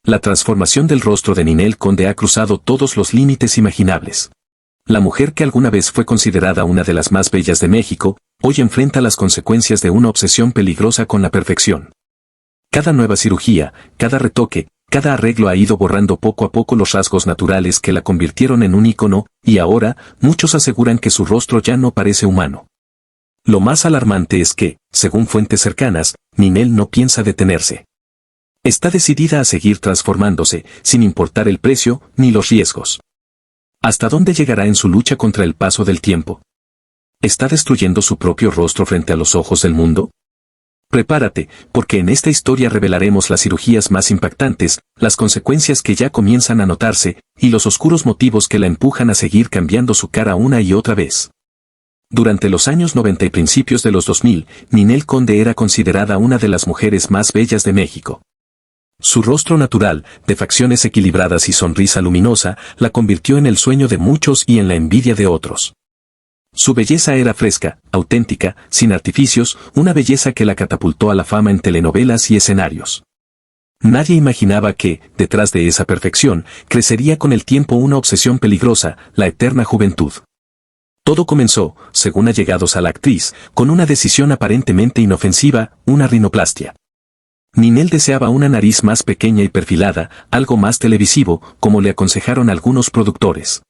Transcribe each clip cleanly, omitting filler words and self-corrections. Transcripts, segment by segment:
La transformación del rostro de Ninel Conde ha cruzado todos los límites imaginables. La mujer que alguna vez fue considerada una de las más bellas de México, hoy enfrenta las consecuencias de una obsesión peligrosa con la perfección. Cada nueva cirugía, cada retoque, cada arreglo ha ido borrando poco a poco los rasgos naturales que la convirtieron en un ícono, y ahora, muchos aseguran que su rostro ya no parece humano. Lo más alarmante es que, según fuentes cercanas, Ninel no piensa detenerse. Está decidida a seguir transformándose, sin importar el precio ni los riesgos. ¿Hasta dónde llegará en su lucha contra el paso del tiempo? ¿Está destruyendo su propio rostro frente a los ojos del mundo? Prepárate, porque en esta historia revelaremos las cirugías más impactantes, las consecuencias que ya comienzan a notarse, y los oscuros motivos que la empujan a seguir cambiando su cara una y otra vez. Durante los años 90 y principios de los 2000, Ninel Conde era considerada una de las mujeres más bellas de México. Su rostro natural, de facciones equilibradas y sonrisa luminosa, la convirtió en el sueño de muchos y en la envidia de otros. Su belleza era fresca, auténtica, sin artificios, una belleza que la catapultó a la fama en telenovelas y escenarios. Nadie imaginaba que, detrás de esa perfección, crecería con el tiempo una obsesión peligrosa, la eterna juventud. Todo comenzó, según allegados a la actriz, con una decisión aparentemente inofensiva, una rinoplastia. Ninel deseaba una nariz más pequeña y perfilada, algo más televisivo, como le aconsejaron algunos productores.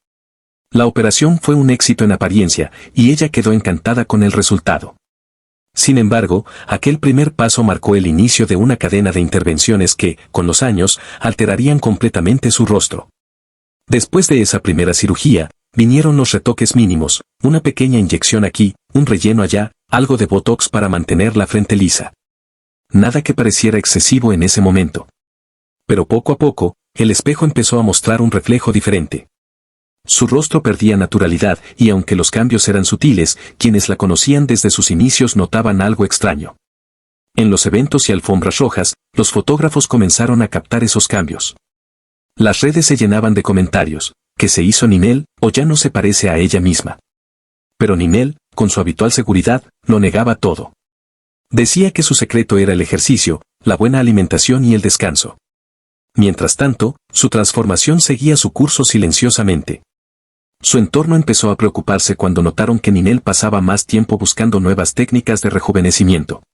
La operación fue un éxito en apariencia, y ella quedó encantada con el resultado. Sin embargo, aquel primer paso marcó el inicio de una cadena de intervenciones que, con los años, alterarían completamente su rostro. Después de esa primera cirugía, vinieron los retoques mínimos, una pequeña inyección aquí, un relleno allá, algo de botox para mantener la frente lisa. Nada que pareciera excesivo en ese momento. Pero poco a poco, el espejo empezó a mostrar un reflejo diferente. Su rostro perdía naturalidad y aunque los cambios eran sutiles, quienes la conocían desde sus inicios notaban algo extraño. En los eventos y alfombras rojas, los fotógrafos comenzaron a captar esos cambios. Las redes se llenaban de comentarios, ¿qué se hizo Ninel, o ya no se parece a ella misma? Pero Ninel, con su habitual seguridad, lo negaba todo. Decía que su secreto era el ejercicio, la buena alimentación y el descanso. Mientras tanto, su transformación seguía su curso silenciosamente. Su entorno empezó a preocuparse cuando notaron que Ninel pasaba más tiempo buscando nuevas técnicas de rejuvenecimiento.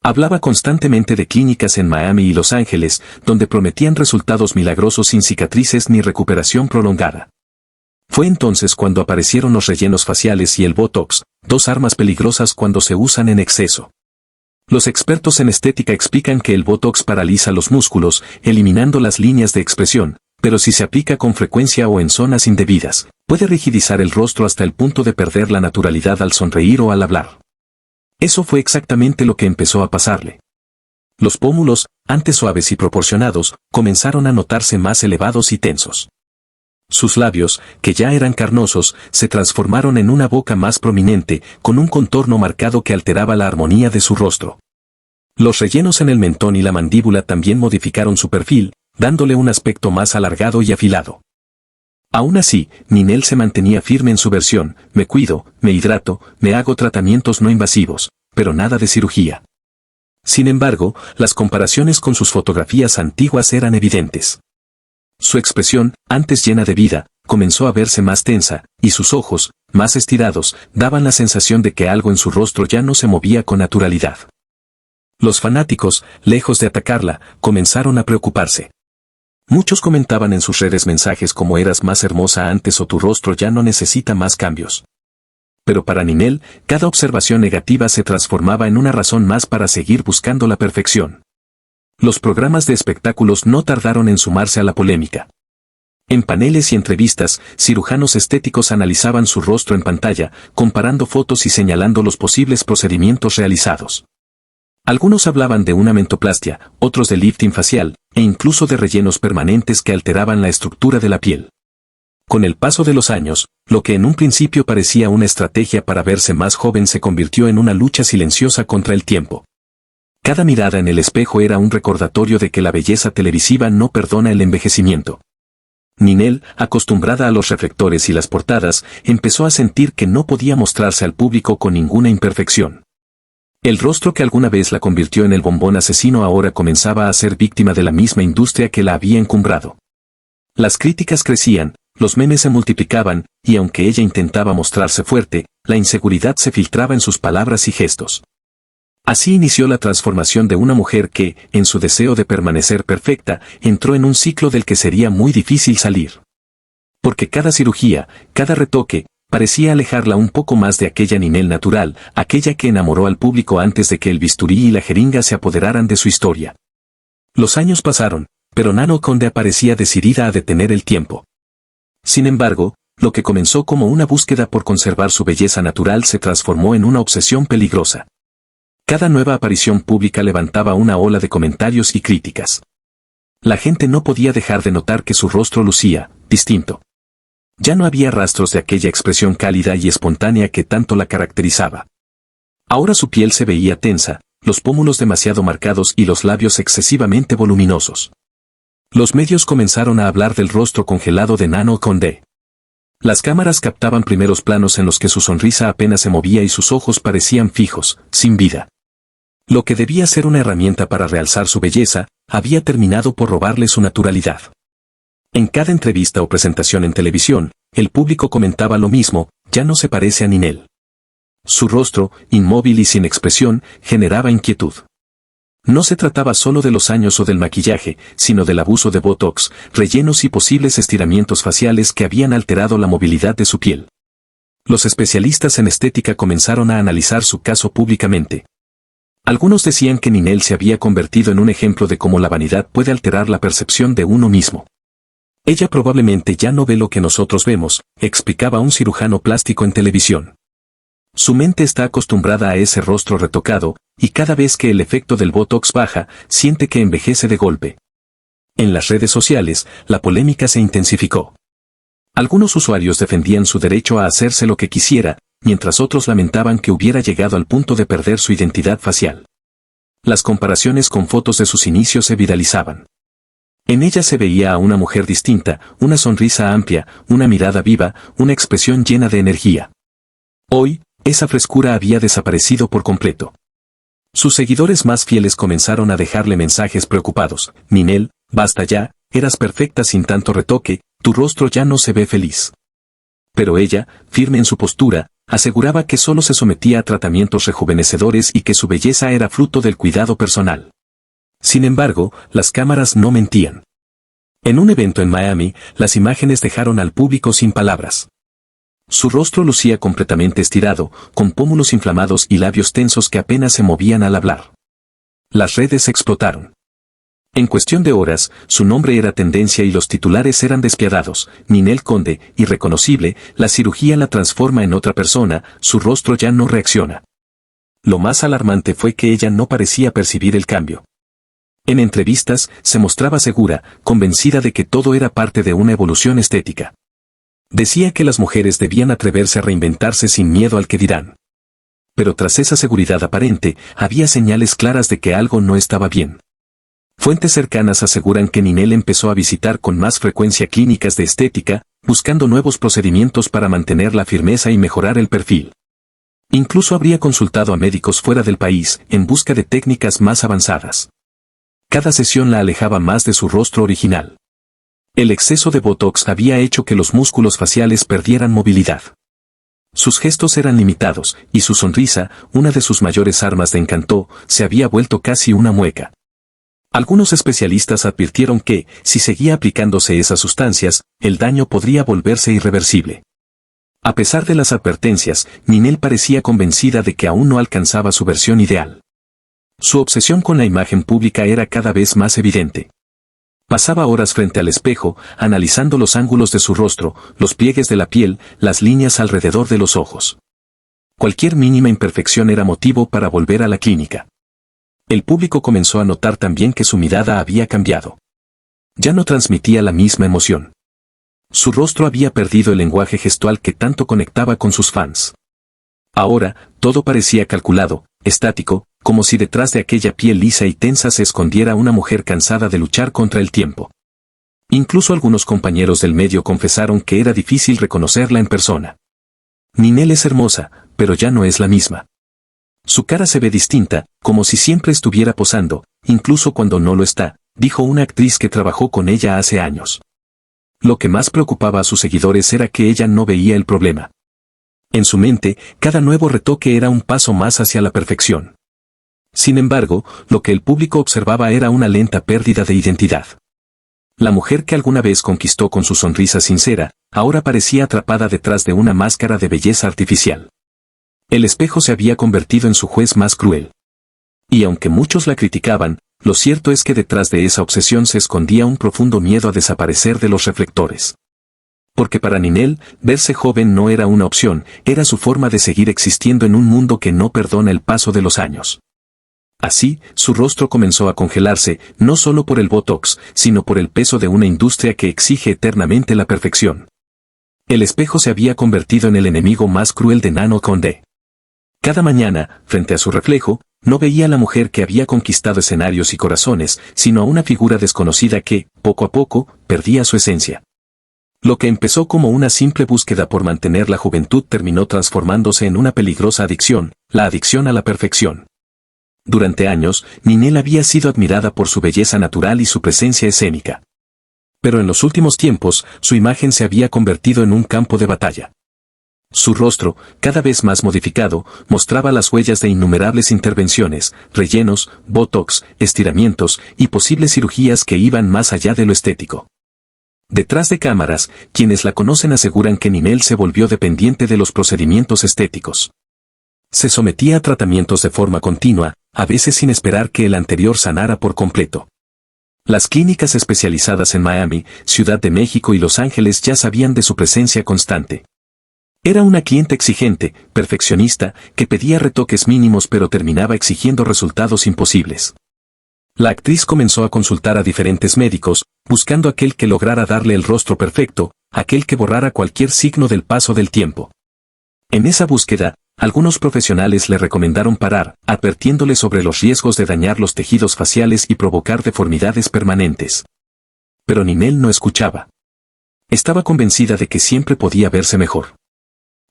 Hablaba constantemente de clínicas en Miami y Los Ángeles, donde prometían resultados milagrosos sin cicatrices ni recuperación prolongada. Fue entonces cuando aparecieron los rellenos faciales y el Botox, dos armas peligrosas cuando se usan en exceso. Los expertos en estética explican que el Botox paraliza los músculos, eliminando las líneas de expresión, pero si se aplica con frecuencia o en zonas indebidas, puede rigidizar el rostro hasta el punto de perder la naturalidad al sonreír o al hablar. Eso fue exactamente lo que empezó a pasarle. Los pómulos, antes suaves y proporcionados, comenzaron a notarse más elevados y tensos. Sus labios, que ya eran carnosos, se transformaron en una boca más prominente, con un contorno marcado que alteraba la armonía de su rostro. Los rellenos en el mentón y la mandíbula también modificaron su perfil, dándole un aspecto más alargado y afilado. Aún así, Ninel se mantenía firme en su versión, me cuido, me hidrato, me hago tratamientos no invasivos, pero nada de cirugía. Sin embargo, las comparaciones con sus fotografías antiguas eran evidentes. Su expresión, antes llena de vida, comenzó a verse más tensa, y sus ojos, más estirados, daban la sensación de que algo en su rostro ya no se movía con naturalidad. Los fanáticos, lejos de atacarla, comenzaron a preocuparse. Muchos comentaban en sus redes mensajes como eras más hermosa antes o tu rostro ya no necesita más cambios. Pero para Ninel, cada observación negativa se transformaba en una razón más para seguir buscando la perfección. Los programas de espectáculos no tardaron en sumarse a la polémica. En paneles y entrevistas, cirujanos estéticos analizaban su rostro en pantalla, comparando fotos y señalando los posibles procedimientos realizados. Algunos hablaban de una mentoplastia, otros de lifting facial, e incluso de rellenos permanentes que alteraban la estructura de la piel. Con el paso de los años, lo que en un principio parecía una estrategia para verse más joven se convirtió en una lucha silenciosa contra el tiempo. Cada mirada en el espejo era un recordatorio de que la belleza televisiva no perdona el envejecimiento. Ninel, acostumbrada a los reflectores y las portadas, empezó a sentir que no podía mostrarse al público con ninguna imperfección. El rostro que alguna vez la convirtió en el bombón asesino ahora comenzaba a ser víctima de la misma industria que la había encumbrado. Las críticas crecían, los memes se multiplicaban, y aunque ella intentaba mostrarse fuerte, la inseguridad se filtraba en sus palabras y gestos. Así inició la transformación de una mujer que, en su deseo de permanecer perfecta, entró en un ciclo del que sería muy difícil salir. Porque cada cirugía, cada retoque, parecía alejarla un poco más de aquella Ninel natural, aquella que enamoró al público antes de que el bisturí y la jeringa se apoderaran de su historia. Los años pasaron, pero Nano Conde parecía decidida a detener el tiempo. Sin embargo, lo que comenzó como una búsqueda por conservar su belleza natural se transformó en una obsesión peligrosa. Cada nueva aparición pública levantaba una ola de comentarios y críticas. La gente no podía dejar de notar que su rostro lucía distinto. Ya no había rastros de aquella expresión cálida y espontánea que tanto la caracterizaba. Ahora su piel se veía tensa, los pómulos demasiado marcados y los labios excesivamente voluminosos. Los medios comenzaron a hablar del rostro congelado de Nano Conde. Las cámaras captaban primeros planos en los que su sonrisa apenas se movía y sus ojos parecían fijos, sin vida. Lo que debía ser una herramienta para realzar su belleza, había terminado por robarle su naturalidad. En cada entrevista o presentación en televisión, el público comentaba lo mismo: ya no se parece a Ninel. Su rostro, inmóvil y sin expresión, generaba inquietud. No se trataba solo de los años o del maquillaje, sino del abuso de botox, rellenos y posibles estiramientos faciales que habían alterado la movilidad de su piel. Los especialistas en estética comenzaron a analizar su caso públicamente. Algunos decían que Ninel se había convertido en un ejemplo de cómo la vanidad puede alterar la percepción de uno mismo. Ella probablemente ya no ve lo que nosotros vemos, explicaba un cirujano plástico en televisión. Su mente está acostumbrada a ese rostro retocado, y cada vez que el efecto del botox baja, siente que envejece de golpe. En las redes sociales, la polémica se intensificó. Algunos usuarios defendían su derecho a hacerse lo que quisiera, mientras otros lamentaban que hubiera llegado al punto de perder su identidad facial. Las comparaciones con fotos de sus inicios se viralizaban. En ella se veía a una mujer distinta, una sonrisa amplia, una mirada viva, una expresión llena de energía. Hoy, esa frescura había desaparecido por completo. Sus seguidores más fieles comenzaron a dejarle mensajes preocupados: Ninel, basta ya, eras perfecta sin tanto retoque, tu rostro ya no se ve feliz. Pero ella, firme en su postura, aseguraba que solo se sometía a tratamientos rejuvenecedores y que su belleza era fruto del cuidado personal. Sin embargo, las cámaras no mentían. En un evento en Miami, las imágenes dejaron al público sin palabras. Su rostro lucía completamente estirado, con pómulos inflamados y labios tensos que apenas se movían al hablar. Las redes explotaron. En cuestión de horas, su nombre era tendencia y los titulares eran despiadados: Ninel Conde, irreconocible, la cirugía la transforma en otra persona, su rostro ya no reacciona. Lo más alarmante fue que ella no parecía percibir el cambio. En entrevistas, se mostraba segura, convencida de que todo era parte de una evolución estética. Decía que las mujeres debían atreverse a reinventarse sin miedo al que dirán. Pero tras esa seguridad aparente, había señales claras de que algo no estaba bien. Fuentes cercanas aseguran que Ninel empezó a visitar con más frecuencia clínicas de estética, buscando nuevos procedimientos para mantener la firmeza y mejorar el perfil. Incluso habría consultado a médicos fuera del país, en busca de técnicas más avanzadas. Cada sesión la alejaba más de su rostro original. El exceso de botox había hecho que los músculos faciales perdieran movilidad. Sus gestos eran limitados, y su sonrisa, una de sus mayores armas de encanto, se había vuelto casi una mueca. Algunos especialistas advirtieron que, si seguía aplicándose esas sustancias, el daño podría volverse irreversible. A pesar de las advertencias, Ninel parecía convencida de que aún no alcanzaba su versión ideal. Su obsesión con la imagen pública era cada vez más evidente. Pasaba horas frente al espejo, analizando los ángulos de su rostro, los pliegues de la piel, las líneas alrededor de los ojos. Cualquier mínima imperfección era motivo para volver a la clínica. El público comenzó a notar también que su mirada había cambiado. Ya no transmitía la misma emoción. Su rostro había perdido el lenguaje gestual que tanto conectaba con sus fans. Ahora, todo parecía calculado, estático, como si detrás de aquella piel lisa y tensa se escondiera una mujer cansada de luchar contra el tiempo. Incluso algunos compañeros del medio confesaron que era difícil reconocerla en persona. Ninel es hermosa, pero ya no es la misma. Su cara se ve distinta, como si siempre estuviera posando, incluso cuando no lo está, dijo una actriz que trabajó con ella hace años. Lo que más preocupaba a sus seguidores era que ella no veía el problema. En su mente, cada nuevo retoque era un paso más hacia la perfección. Sin embargo, lo que el público observaba era una lenta pérdida de identidad. La mujer que alguna vez conquistó con su sonrisa sincera, ahora parecía atrapada detrás de una máscara de belleza artificial. El espejo se había convertido en su juez más cruel. Y aunque muchos la criticaban, lo cierto es que detrás de esa obsesión se escondía un profundo miedo a desaparecer de los reflectores. Porque para Ninel, verse joven no era una opción, era su forma de seguir existiendo en un mundo que no perdona el paso de los años. Así, su rostro comenzó a congelarse, no solo por el Botox, sino por el peso de una industria que exige eternamente la perfección. El espejo se había convertido en el enemigo más cruel de Nano Condé. Cada mañana, frente a su reflejo, no veía a la mujer que había conquistado escenarios y corazones, sino a una figura desconocida que, poco a poco, perdía su esencia. Lo que empezó como una simple búsqueda por mantener la juventud terminó transformándose en una peligrosa adicción, la adicción a la perfección. Durante años, Ninel había sido admirada por su belleza natural y su presencia escénica. Pero en los últimos tiempos, su imagen se había convertido en un campo de batalla. Su rostro, cada vez más modificado, mostraba las huellas de innumerables intervenciones, rellenos, botox, estiramientos y posibles cirugías que iban más allá de lo estético. Detrás de cámaras, quienes la conocen aseguran que Ninel se volvió dependiente de los procedimientos estéticos. Se sometía a tratamientos de forma continua, a veces sin esperar que el anterior sanara por completo. Las clínicas especializadas en Miami, Ciudad de México y Los Ángeles ya sabían de su presencia constante. Era una cliente exigente, perfeccionista, que pedía retoques mínimos pero terminaba exigiendo resultados imposibles. La actriz comenzó a consultar a diferentes médicos, buscando aquel que lograra darle el rostro perfecto, aquel que borrara cualquier signo del paso del tiempo. En esa búsqueda, algunos profesionales le recomendaron parar, advirtiéndole sobre los riesgos de dañar los tejidos faciales y provocar deformidades permanentes. Pero Ninel no escuchaba. Estaba convencida de que siempre podía verse mejor.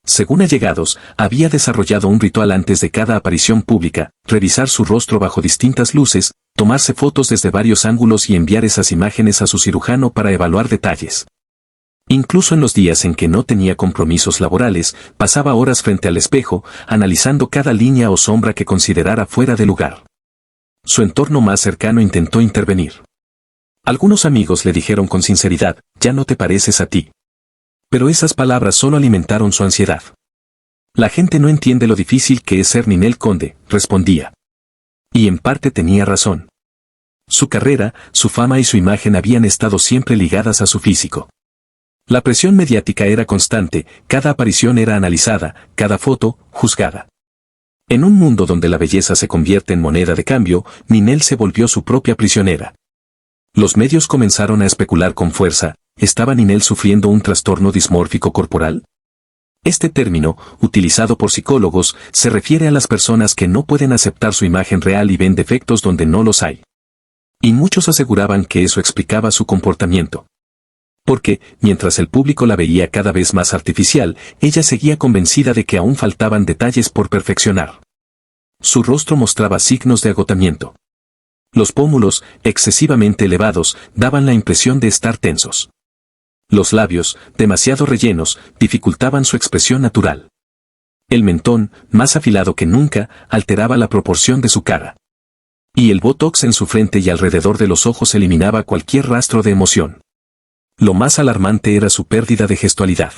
Según allegados, había desarrollado un ritual antes de cada aparición pública, revisar su rostro bajo distintas luces, tomarse fotos desde varios ángulos y enviar esas imágenes a su cirujano para evaluar detalles. Incluso en los días en que no tenía compromisos laborales, pasaba horas frente al espejo, analizando cada línea o sombra que considerara fuera de lugar. Su entorno más cercano intentó intervenir. Algunos amigos le dijeron con sinceridad, ya no te pareces a ti. Pero esas palabras solo alimentaron su ansiedad. La gente no entiende lo difícil que es ser Ninel Condé, respondía. Y en parte tenía razón. Su carrera, su fama y su imagen habían estado siempre ligadas a su físico. La presión mediática era constante, cada aparición era analizada, cada foto, juzgada. En un mundo donde la belleza se convierte en moneda de cambio, Ninel se volvió su propia prisionera. Los medios comenzaron a especular con fuerza, ¿estaba Ninel sufriendo un trastorno dismórfico corporal? Este término, utilizado por psicólogos, se refiere a las personas que no pueden aceptar su imagen real y ven defectos donde no los hay. Y muchos aseguraban que eso explicaba su comportamiento. Porque, mientras el público la veía cada vez más artificial, ella seguía convencida de que aún faltaban detalles por perfeccionar. Su rostro mostraba signos de agotamiento. Los pómulos, excesivamente elevados, daban la impresión de estar tensos. Los labios, demasiado rellenos, dificultaban su expresión natural. El mentón, más afilado que nunca, alteraba la proporción de su cara. Y el botox en su frente y alrededor de los ojos eliminaba cualquier rastro de emoción. Lo más alarmante era su pérdida de gestualidad.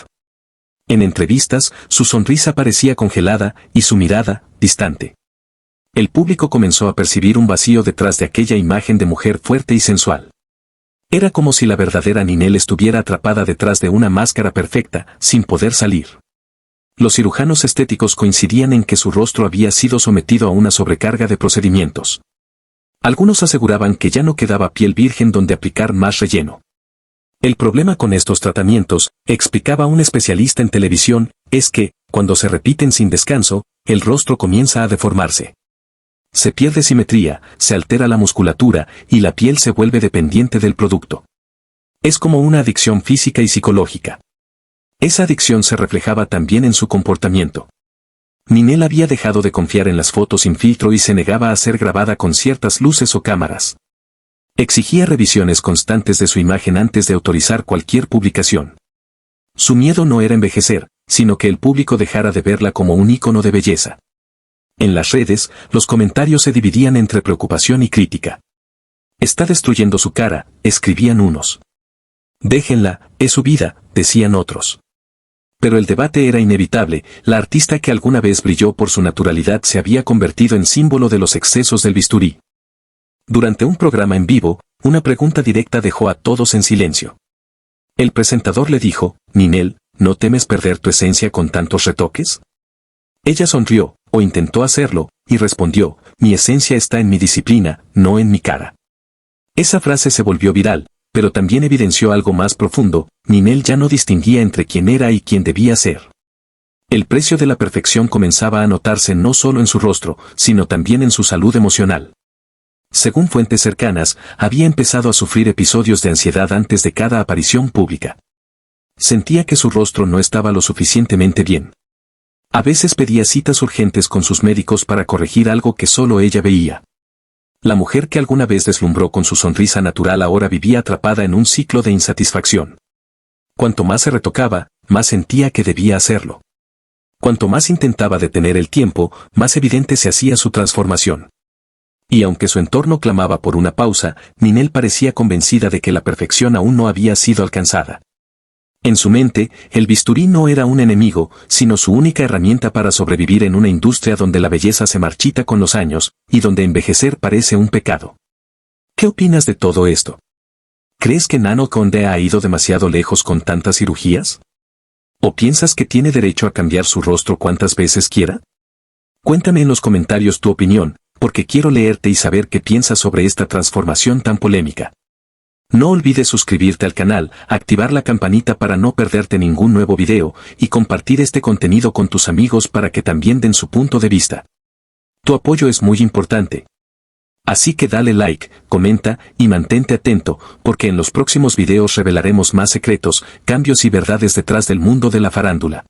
En entrevistas, su sonrisa parecía congelada y su mirada, distante. El público comenzó a percibir un vacío detrás de aquella imagen de mujer fuerte y sensual. Era como si la verdadera Ninel estuviera atrapada detrás de una máscara perfecta, sin poder salir. Los cirujanos estéticos coincidían en que su rostro había sido sometido a una sobrecarga de procedimientos. Algunos aseguraban que ya no quedaba piel virgen donde aplicar más relleno. El problema con estos tratamientos, explicaba un especialista en televisión, es que, cuando se repiten sin descanso, el rostro comienza a deformarse. Se pierde simetría, se altera la musculatura y la piel se vuelve dependiente del producto. Es como una adicción física y psicológica. Esa adicción se reflejaba también en su comportamiento. Ninel había dejado de confiar en las fotos sin filtro y se negaba a ser grabada con ciertas luces o cámaras. Exigía revisiones constantes de su imagen antes de autorizar cualquier publicación. Su miedo no era envejecer, sino que el público dejara de verla como un ícono de belleza. En las redes, los comentarios se dividían entre preocupación y crítica. Está destruyendo su cara, escribían unos. Déjenla, es su vida, decían otros. Pero el debate era inevitable, la artista que alguna vez brilló por su naturalidad se había convertido en símbolo de los excesos del bisturí. Durante un programa en vivo, una pregunta directa dejó a todos en silencio. El presentador le dijo, Ninel, ¿no temes perder tu esencia con tantos retoques? Ella sonrió, o intentó hacerlo, y respondió, mi esencia está en mi disciplina, no en mi cara. Esa frase se volvió viral, pero también evidenció algo más profundo, Ninel ya no distinguía entre quién era y quién debía ser. El precio de la perfección comenzaba a notarse no solo en su rostro, sino también en su salud emocional. Según fuentes cercanas, había empezado a sufrir episodios de ansiedad antes de cada aparición pública. Sentía que su rostro no estaba lo suficientemente bien. A veces pedía citas urgentes con sus médicos para corregir algo que solo ella veía. La mujer que alguna vez deslumbró con su sonrisa natural ahora vivía atrapada en un ciclo de insatisfacción. Cuanto más se retocaba, más sentía que debía hacerlo. Cuanto más intentaba detener el tiempo, más evidente se hacía su transformación. Y aunque su entorno clamaba por una pausa, Ninel parecía convencida de que la perfección aún no había sido alcanzada. En su mente, el bisturí no era un enemigo, sino su única herramienta para sobrevivir en una industria donde la belleza se marchita con los años, y donde envejecer parece un pecado. ¿Qué opinas de todo esto? ¿Crees que Nano Conde ha ido demasiado lejos con tantas cirugías? ¿O piensas que tiene derecho a cambiar su rostro cuantas veces quiera? Cuéntame en los comentarios tu opinión, porque quiero leerte y saber qué piensas sobre esta transformación tan polémica. No olvides suscribirte al canal, activar la campanita para no perderte ningún nuevo video, y compartir este contenido con tus amigos para que también den su punto de vista. Tu apoyo es muy importante. Así que dale like, comenta, y mantente atento, porque en los próximos videos revelaremos más secretos, cambios y verdades detrás del mundo de la farándula.